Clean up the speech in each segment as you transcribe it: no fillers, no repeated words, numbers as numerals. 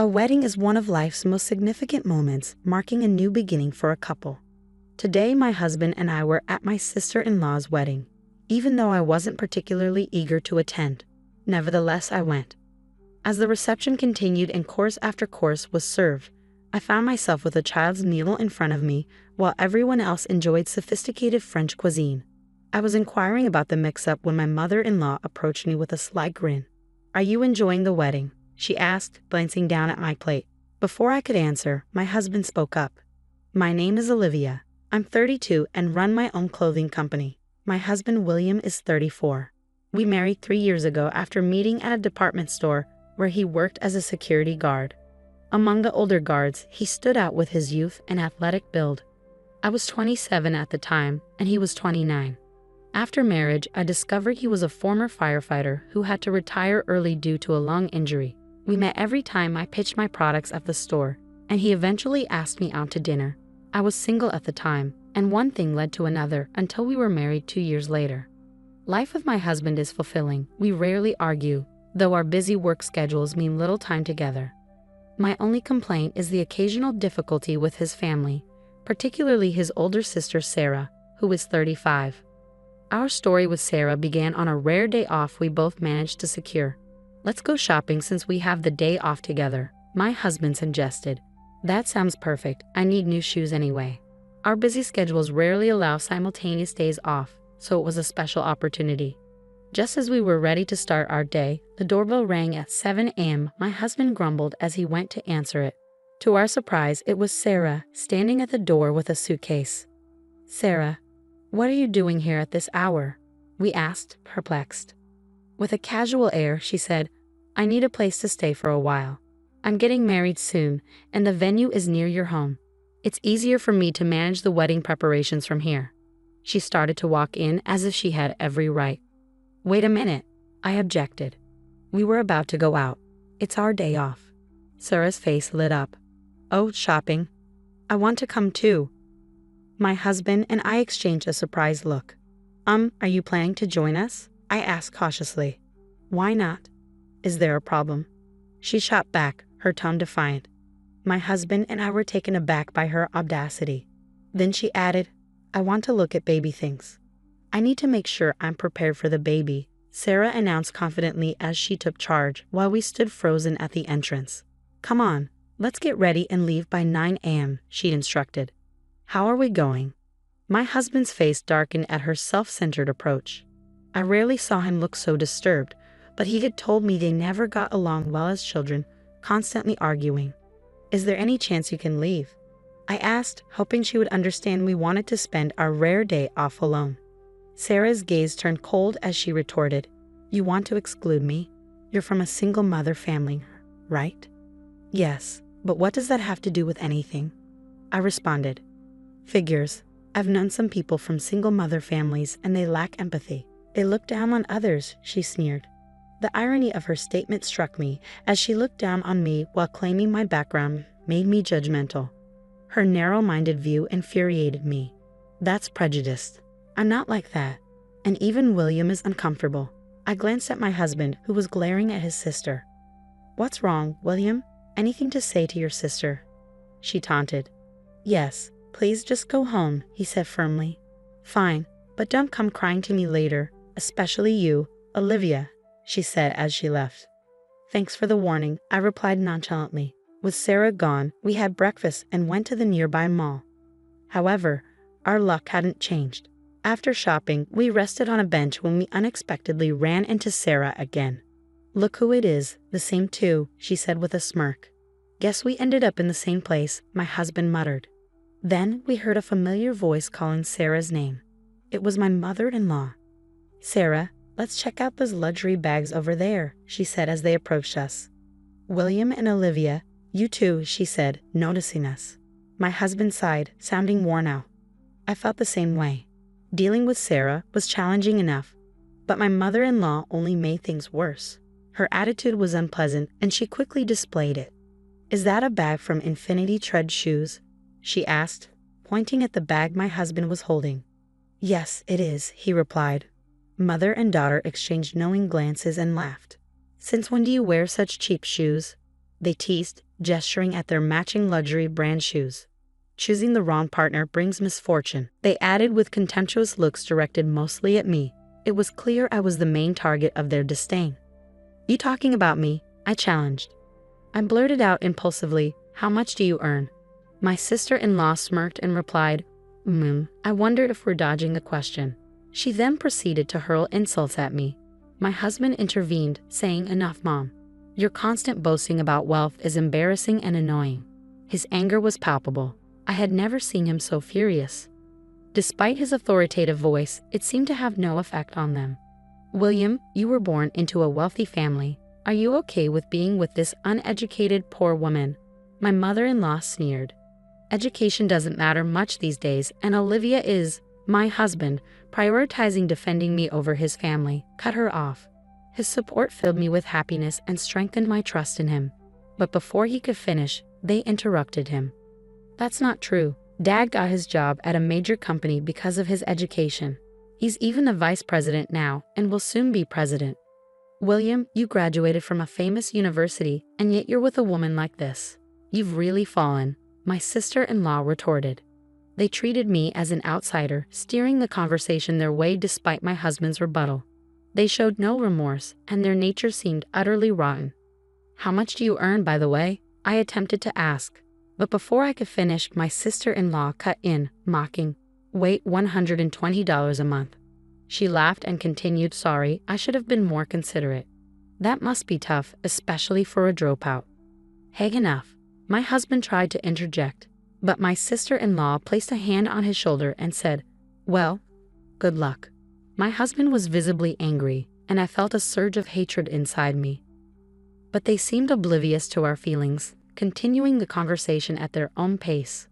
A wedding is one of life's most significant moments, marking a new beginning for a couple. Today, my husband and I were at my sister-in-law's wedding, even though I wasn't particularly eager to attend. Nevertheless, I went. As the reception continued and course after course was served, I found myself with a child's meal in front of me, while everyone else enjoyed sophisticated French cuisine. I was inquiring about the mix-up when my mother-in-law approached me with a sly grin. "Are you enjoying the wedding?" she asked, glancing down at my plate. Before I could answer, my husband spoke up. "My name is Olivia. I'm 32 and run my own clothing company. My husband William is 34. We married 3 years ago after meeting at a department store where he worked as a security guard. Among the older guards, he stood out with his youth and athletic build. I was 27 at the time, and he was 29. After marriage, I discovered he was a former firefighter who had to retire early due to a lung injury. We met every time I pitched my products at the store, and he eventually asked me out to dinner. I was single at the time, and one thing led to another until we were married 2 years later. Life with my husband is fulfilling. We rarely argue, though our busy work schedules mean little time together. My only complaint is the occasional difficulty with his family, particularly his older sister Sarah, who is 35. Our story with Sarah began on a rare day off we both managed to secure. "Let's go shopping since we have the day off together," my husband suggested. "That sounds perfect. I need new shoes anyway." Our busy schedules rarely allow simultaneous days off, so it was a special opportunity. Just as we were ready to start our day, the doorbell rang at 7 a.m. My husband grumbled as he went to answer it. To our surprise, it was Sarah, standing at the door with a suitcase. "Sarah, what are you doing here at this hour?" we asked, perplexed. With a casual air, she said, "I need a place to stay for a while. I'm getting married soon, and the venue is near your home. It's easier for me to manage the wedding preparations from here." She started to walk in as if she had every right. "Wait a minute," I objected. "We were about to go out. It's our day off." Sarah's face lit up. "Oh, shopping? I want to come too." My husband and I exchanged a surprised look. Are you planning to join us?" I asked cautiously. "Why not? Is there a problem?" She shot back, her tone defiant. My husband and I were taken aback by her audacity. Then she added, "I want to look at baby things." "I need to make sure I'm prepared for the baby," Sarah announced confidently as she took charge while we stood frozen at the entrance. "Come on, let's get ready and leave by 9 a.m., she instructed. "How are we going?" My husband's face darkened at her self-centered approach. I rarely saw him look so disturbed, but he had told me they never got along well as children, constantly arguing. "Is there any chance you can leave?" I asked, hoping she would understand we wanted to spend our rare day off alone. Sarah's gaze turned cold as she retorted, "You want to exclude me? You're from a single mother family, right?" "Yes, but what does that have to do with anything?" I responded. "Figures. I've known some people from single mother families and they lack empathy. They look down on others," she sneered. The irony of her statement struck me as she looked down on me while claiming my background made me judgmental. Her narrow-minded view infuriated me. That's prejudice. I'm not like that. And even William is uncomfortable. I glanced at my husband, who was glaring at his sister. "What's wrong, William? Anything to say to your sister?" she taunted. "Yes, please just go home," he said firmly. "Fine, but don't come crying to me later, especially you, Olivia," she said as she left. "Thanks for the warning," I replied nonchalantly. With Sarah gone, we had breakfast and went to the nearby mall. However, our luck hadn't changed. After shopping, we rested on a bench when we unexpectedly ran into Sarah again. "Look who it is, the same too," she said with a smirk. "Guess we ended up in the same place," my husband muttered. Then we heard a familiar voice calling Sarah's name. It was my mother-in-law. "Sarah, let's check out those luxury bags over there," she said as they approached us. "William and Olivia, you too," she said, noticing us. My husband sighed, sounding worn out. I felt the same way. Dealing with Sarah was challenging enough, but my mother-in-law only made things worse. Her attitude was unpleasant, and she quickly displayed it. "Is that a bag from Infinity Tread Shoes?" she asked, pointing at the bag my husband was holding. "Yes, it is," he replied. Mother and daughter exchanged knowing glances and laughed. "Since when do you wear such cheap shoes?" they teased, gesturing at their matching luxury brand shoes. Choosing the wrong partner brings misfortune, they added with contemptuous looks directed mostly at me. It was clear I was the main target of their disdain. You talking about me? I challenged. I blurted out impulsively, how much do you earn? My sister-in-law smirked and replied, I wondered if we're dodging the question. She then proceeded to hurl insults at me. My husband intervened, saying, enough, Mom. Your constant boasting about wealth is embarrassing and annoying. His anger was palpable. I had never seen him so furious. Despite his authoritative voice, it seemed to have no effect on them. William, you were born into a wealthy family. Are you okay with being with this uneducated poor woman? My mother-in-law sneered. Education doesn't matter much these days, and Olivia is, my husband, prioritizing defending me over his family, cut her off. His support filled me with happiness and strengthened my trust in him. But before he could finish, they interrupted him. That's not true. Dad got his job at a major company because of his education. He's even a vice president now and will soon be president. William, you graduated from a famous university, and yet you're with a woman like this. You've really fallen, my sister-in-law retorted. They treated me as an outsider, steering the conversation their way despite my husband's rebuttal. They showed no remorse, and their nature seemed utterly rotten. How much do you earn, by the way? I attempted to ask. But before I could finish, my sister-in-law cut in, mocking, wait, $120 a month. She laughed and continued, sorry, I should have been more considerate. That must be tough, especially for a dropout. Hey, enough. My husband tried to interject, but my sister-in-law placed a hand on his shoulder and said, well, good luck. My husband was visibly angry, and I felt a surge of hatred inside me. But they seemed oblivious to our feelings, continuing the conversation at their own pace.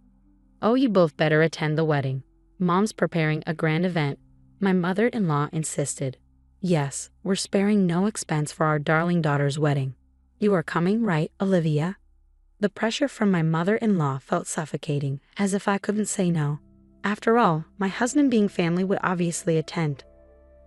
Oh, you both better attend the wedding. Mom's preparing a grand event, my mother-in-law insisted. Yes, we're sparing no expense for our darling daughter's wedding. You are coming, right, Olivia? The pressure from my mother-in-law felt suffocating, as if I couldn't say no. After all, my husband being family would obviously attend.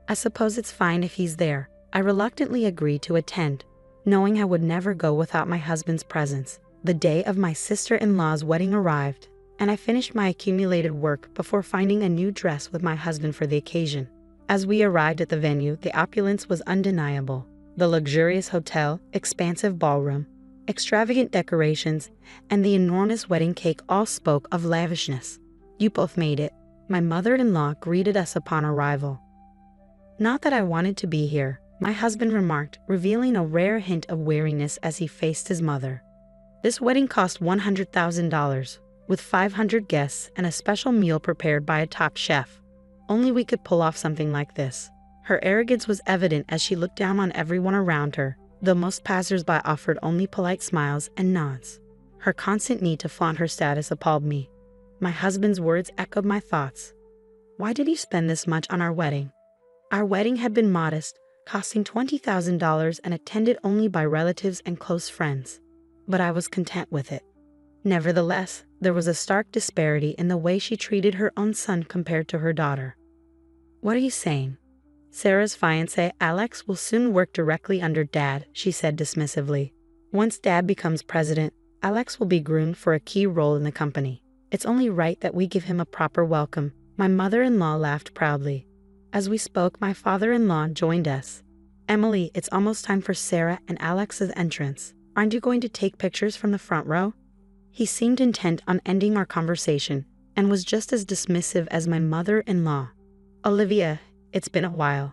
I suppose it's fine if he's there. I reluctantly agreed to attend, knowing I would never go without my husband's presence. The day of my sister-in-law's wedding arrived, and I finished my accumulated work before finding a new dress with my husband for the occasion. As we arrived at the venue, the opulence was undeniable. The luxurious hotel, expansive ballroom, extravagant decorations, and the enormous wedding cake all spoke of lavishness. You both made it. My mother-in-law greeted us upon arrival. Not that I wanted to be here, my husband remarked, revealing a rare hint of weariness as he faced his mother. This wedding cost $100,000, with 500 guests and a special meal prepared by a top chef. Only we could pull off something like this. Her arrogance was evident as she looked down on everyone around her, though most passers-by offered only polite smiles and nods. Her constant need to flaunt her status appalled me. My husband's words echoed my thoughts. Why did he spend this much on our wedding? Our wedding had been modest, costing $20,000 and attended only by relatives and close friends. But I was content with it. Nevertheless, there was a stark disparity in the way she treated her own son compared to her daughter. What are you saying? Sarah's fiancé, Alex, will soon work directly under Dad, she said dismissively. Once Dad becomes president, Alex will be groomed for a key role in the company. It's only right that we give him a proper welcome. My mother-in-law laughed proudly. As we spoke, my father-in-law joined us. Emily, it's almost time for Sarah and Alex's entrance. Aren't you going to take pictures from the front row? He seemed intent on ending our conversation and was just as dismissive as my mother-in-law. Olivia, it's been a while.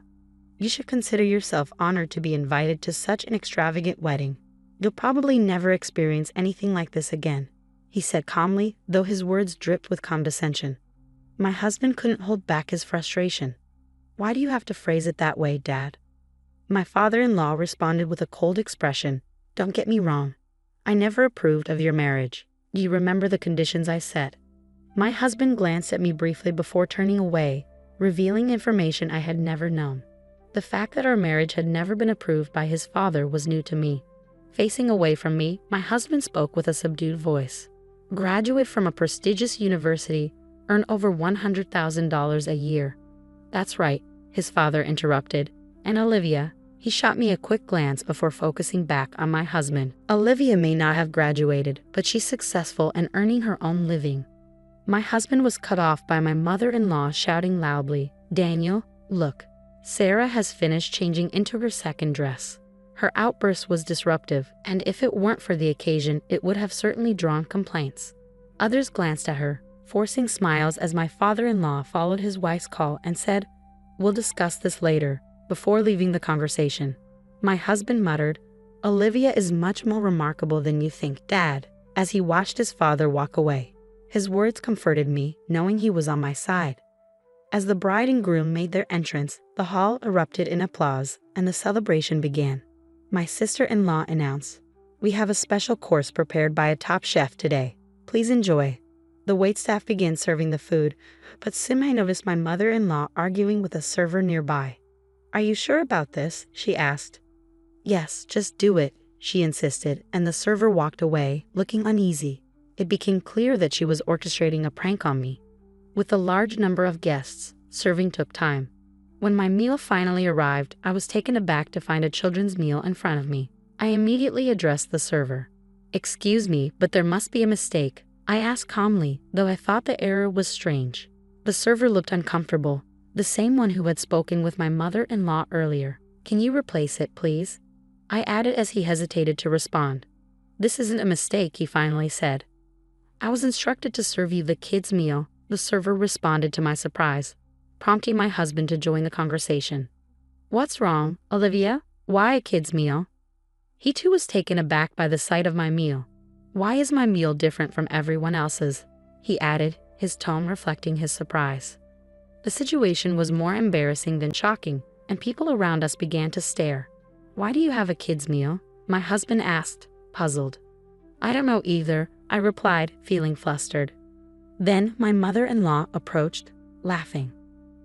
You should consider yourself honored to be invited to such an extravagant wedding. You'll probably never experience anything like this again, he said calmly, though his words dripped with condescension. My husband couldn't hold back his frustration. Why do you have to phrase it that way, Dad? My father-in-law responded with a cold expression. Don't get me wrong. I never approved of your marriage. Do you remember the conditions I set? My husband glanced at me briefly before turning away, revealing information I had never known. The fact that our marriage had never been approved by his father was new to me. Facing away from me, my husband spoke with a subdued voice. Graduate from a prestigious university, earn over $100,000 a year. That's right, his father interrupted. And Olivia, He shot me a quick glance before focusing back on my husband. Olivia may not have graduated, but she's successful and earning her own living. My husband was cut off by my mother-in-law shouting loudly, "Daniel, look. Sarah has finished changing into her second dress." Her outburst was disruptive, and if it weren't for the occasion, it would have certainly drawn complaints. Others glanced at her, forcing smiles as my father-in-law followed his wife's call and said, "We'll discuss this later," before leaving the conversation. My husband muttered, "Olivia is much more remarkable than you think, Dad," as he watched his father walk away. His words comforted me, knowing he was on my side. As the bride and groom made their entrance, the hall erupted in applause, and the celebration began. My sister-in-law announced, "We have a special course prepared by a top chef today. Please enjoy." The waitstaff began serving the food, but soon I noticed my mother-in-law arguing with a server nearby. "Are you sure about this?" she asked. "Yes, just do it," she insisted, and the server walked away, looking uneasy. It became clear that she was orchestrating a prank on me. With a large number of guests, serving took time. When my meal finally arrived, I was taken aback to find a children's meal in front of me. I immediately addressed the server. "Excuse me, but there must be a mistake," I asked calmly, though I thought the error was strange. The server looked uncomfortable, the same one who had spoken with my mother-in-law earlier. "Can you replace it, please?" I added as he hesitated to respond. "This isn't a mistake," he finally said. "I was instructed to serve you the kids' meal," the server responded to my surprise, prompting my husband to join the conversation. "What's wrong, Olivia? Why a kids' meal?" He too was taken aback by the sight of my meal. "Why is my meal different from everyone else's?" he added, his tone reflecting his surprise. The situation was more embarrassing than shocking, and people around us began to stare. "Why do you have a kids' meal?" my husband asked, puzzled. "I don't know either," I replied, feeling flustered. Then my mother-in-law approached, laughing.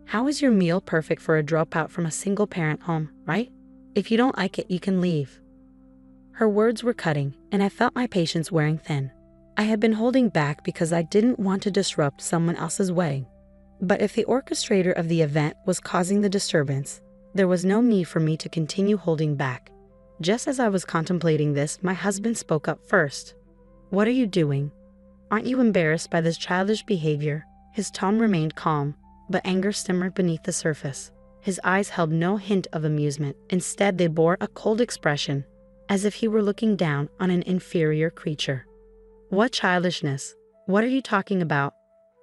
"How is your meal perfect for a dropout from a single-parent home, right? If you don't like it, you can leave." Her words were cutting, and I felt my patience wearing thin. I had been holding back because I didn't want to disrupt someone else's wedding. But if the orchestrator of the event was causing the disturbance, there was no need for me to continue holding back. Just as I was contemplating this, my husband spoke up first. "What are you doing? Aren't you embarrassed by this childish behavior?" His tone remained calm, but anger simmered beneath the surface. His eyes held no hint of amusement. Instead, they bore a cold expression, as if he were looking down on an inferior creature. "What childishness? What are you talking about?"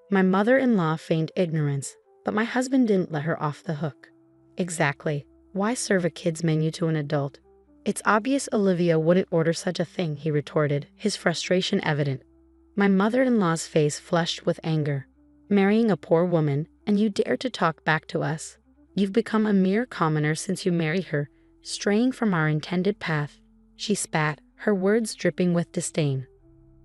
My mother-in-law feigned ignorance, but my husband didn't let her off the hook. "Exactly. Why serve a kid's menu to an adult? It's obvious Olivia wouldn't order such a thing," he retorted, his frustration evident. My mother-in-law's face flushed with anger. "Marrying a poor woman, and you dare to talk back to us? You've become a mere commoner since you married her, straying from our intended path." She spat, her words dripping with disdain.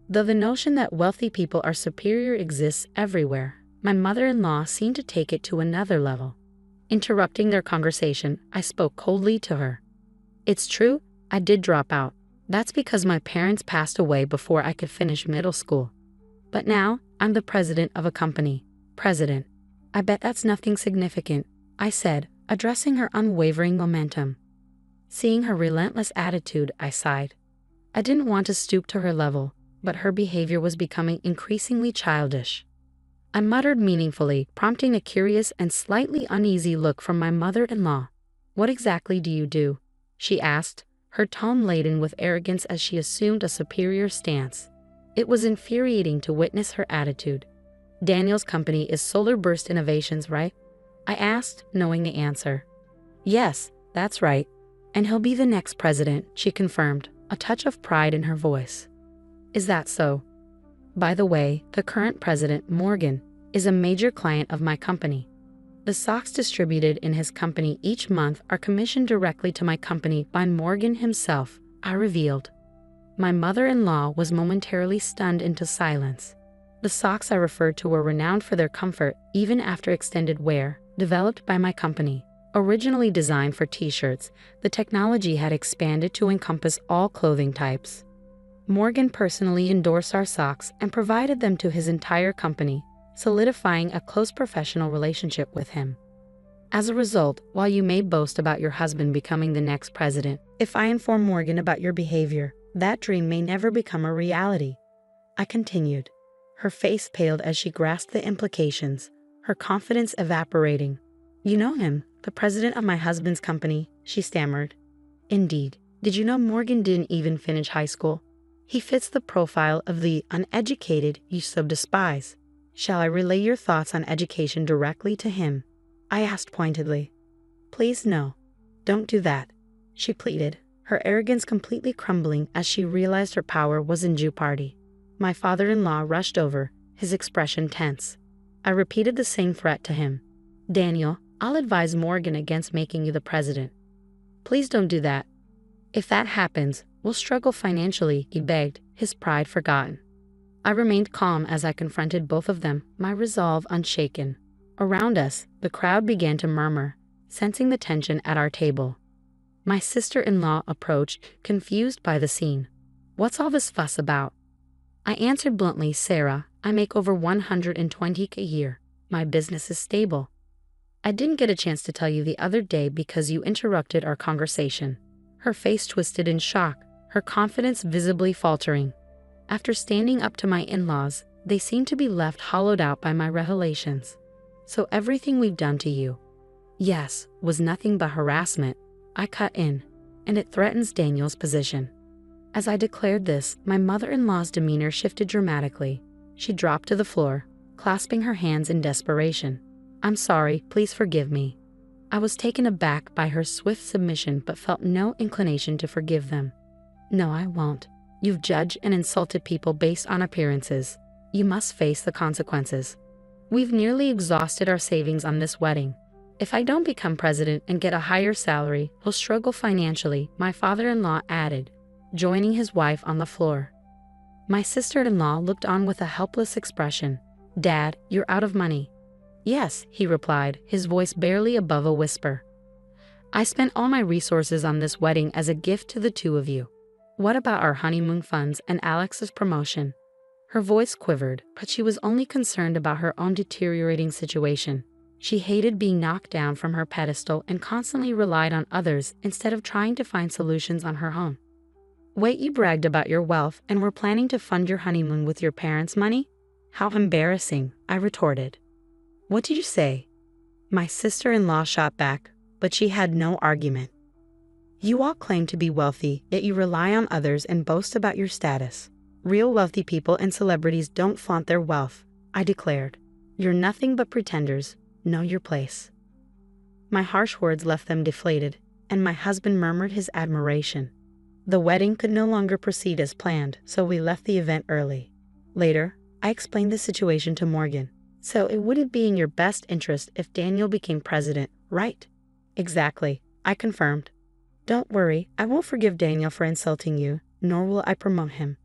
Though the notion that wealthy people are superior exists everywhere, my mother-in-law seemed to take it to another level. Interrupting their conversation, I spoke coldly to her. "It's true, I did drop out. That's because my parents passed away before I could finish middle school. But now, I'm the president of a company." "President? I bet that's nothing significant," I said, addressing her unwavering momentum. Seeing her relentless attitude, I sighed. I didn't want to stoop to her level, but her behavior was becoming increasingly childish. I muttered meaningfully, prompting a curious and slightly uneasy look from my mother-in-law. "What exactly do you do?" she asked, her tone laden with arrogance as she assumed a superior stance. It was infuriating to witness her attitude. "Daniel's company is Solar Burst Innovations, right?" I asked, knowing the answer. "Yes, that's right. And he'll be the next president," she confirmed, a touch of pride in her voice. "Is that so? By the way, the current president, Morgan, is a major client of my company. The socks distributed in his company each month are commissioned directly to my company by Morgan himself," I revealed. My mother-in-law was momentarily stunned into silence. The socks I referred to were renowned for their comfort, even after extended wear, developed by my company. Originally designed for t-shirts, the technology had expanded to encompass all clothing types. Morgan personally endorsed our socks and provided them to his entire company, solidifying a close professional relationship with him. As a result, while you may boast about your husband becoming the next president, if I inform Morgan about your behavior, that dream may never become a reality. I continued. Her face paled as she grasped the implications, her confidence evaporating. You know him, the president of my husband's company, she stammered. Indeed. Did you know Morgan didn't even finish high school? He fits the profile of the uneducated you so despise. Shall I relay your thoughts on education directly to him? I asked pointedly. Please no. Don't do that, she pleaded, her arrogance completely crumbling as she realized her power was in jeopardy. My father-in-law rushed over, his expression tense. I repeated the same threat to him. Daniel, I'll advise Morgan against making you the president. Please don't do that. If that happens, we'll struggle financially, he begged, his pride forgotten. I remained calm as I confronted both of them, my resolve unshaken. Around us, the crowd began to murmur, sensing the tension at our table. My sister-in-law approached, confused by the scene. What's all this fuss about? I answered bluntly, Sarah, I make over $120K a year. My business is stable. I didn't get a chance to tell you the other day because you interrupted our conversation. Her face twisted in shock, her confidence visibly faltering. After standing up to my in-laws, they seemed to be left hollowed out by my revelations. So everything we've done to you, yes, was nothing but harassment, I cut in, and it threatens Daniel's position. As I declared this, my mother-in-law's demeanor shifted dramatically. She dropped to the floor, clasping her hands in desperation. I'm sorry, please forgive me. I was taken aback by her swift submission but felt no inclination to forgive them. No, I won't. You've judged and insulted people based on appearances. You must face the consequences. We've nearly exhausted our savings on this wedding. If I don't become president and get a higher salary, we'll struggle financially, my father-in-law added, joining his wife on the floor. My sister-in-law looked on with a helpless expression. Dad, you're out of money. Yes, he replied, his voice barely above a whisper. I spent all my resources on this wedding as a gift to the two of you. What about our honeymoon funds and Alex's promotion? Her voice quivered, but she was only concerned about her own deteriorating situation. She hated being knocked down from her pedestal and constantly relied on others instead of trying to find solutions on her own. Wait, you bragged about your wealth and were planning to fund your honeymoon with your parents' money? How embarrassing, I retorted. What did you say? My sister-in-law shot back, but she had no argument. You all claim to be wealthy, yet you rely on others and boast about your status. Real wealthy people and celebrities don't flaunt their wealth, I declared. You're nothing but pretenders. Know your place. My harsh words left them deflated, and my husband murmured his admiration. The wedding could no longer proceed as planned, so we left the event early. Later, I explained the situation to Morgan. So it wouldn't be in your best interest if Daniel became president, right? Exactly, I confirmed. Don't worry, I won't forgive Daniel for insulting you, nor will I promote him.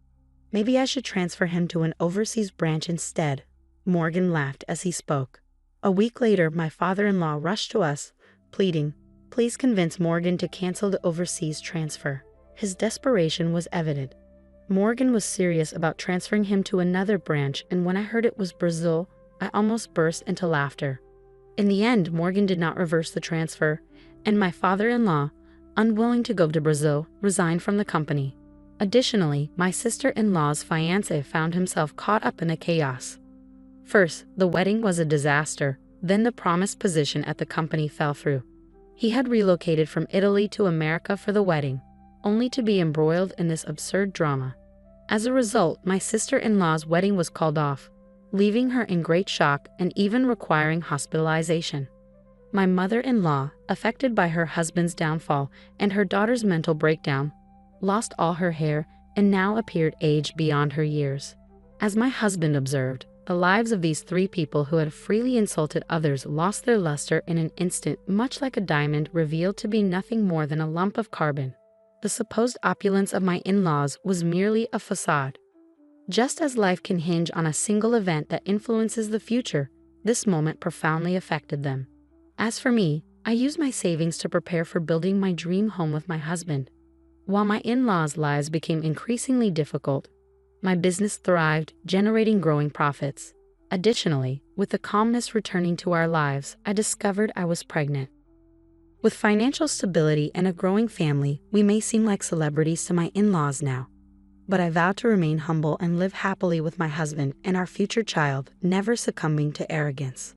Maybe I should transfer him to an overseas branch instead. Morgan laughed as he spoke. A week later, my father-in-law rushed to us, pleading, please convince Morgan to cancel the overseas transfer. His desperation was evident. Morgan was serious about transferring him to another branch, and when I heard it was Brazil, I almost burst into laughter. In the end, Morgan did not reverse the transfer, and my father-in-law, unwilling to go to Brazil, resigned from the company. Additionally, my sister-in-law's fiancé found himself caught up in a chaos. First, the wedding was a disaster, then the promised position at the company fell through. He had relocated from Italy to America for the wedding, only to be embroiled in this absurd drama. As a result, my sister-in-law's wedding was called off, leaving her in great shock and even requiring hospitalization. My mother-in-law, affected by her husband's downfall and her daughter's mental breakdown, lost all her hair and now appeared aged beyond her years. As my husband observed, the lives of these three people who had freely insulted others lost their luster in an instant, much like a diamond revealed to be nothing more than a lump of carbon. The supposed opulence of my in-laws was merely a facade. Just as life can hinge on a single event that influences the future, this moment profoundly affected them. As for me, I used my savings to prepare for building my dream home with my husband. While my in-laws' lives became increasingly difficult, my business thrived, generating growing profits. Additionally, with the calmness returning to our lives, I discovered I was pregnant. With financial stability and a growing family, we may seem like celebrities to my in-laws now. But I vow to remain humble and live happily with my husband and our future child, never succumbing to arrogance.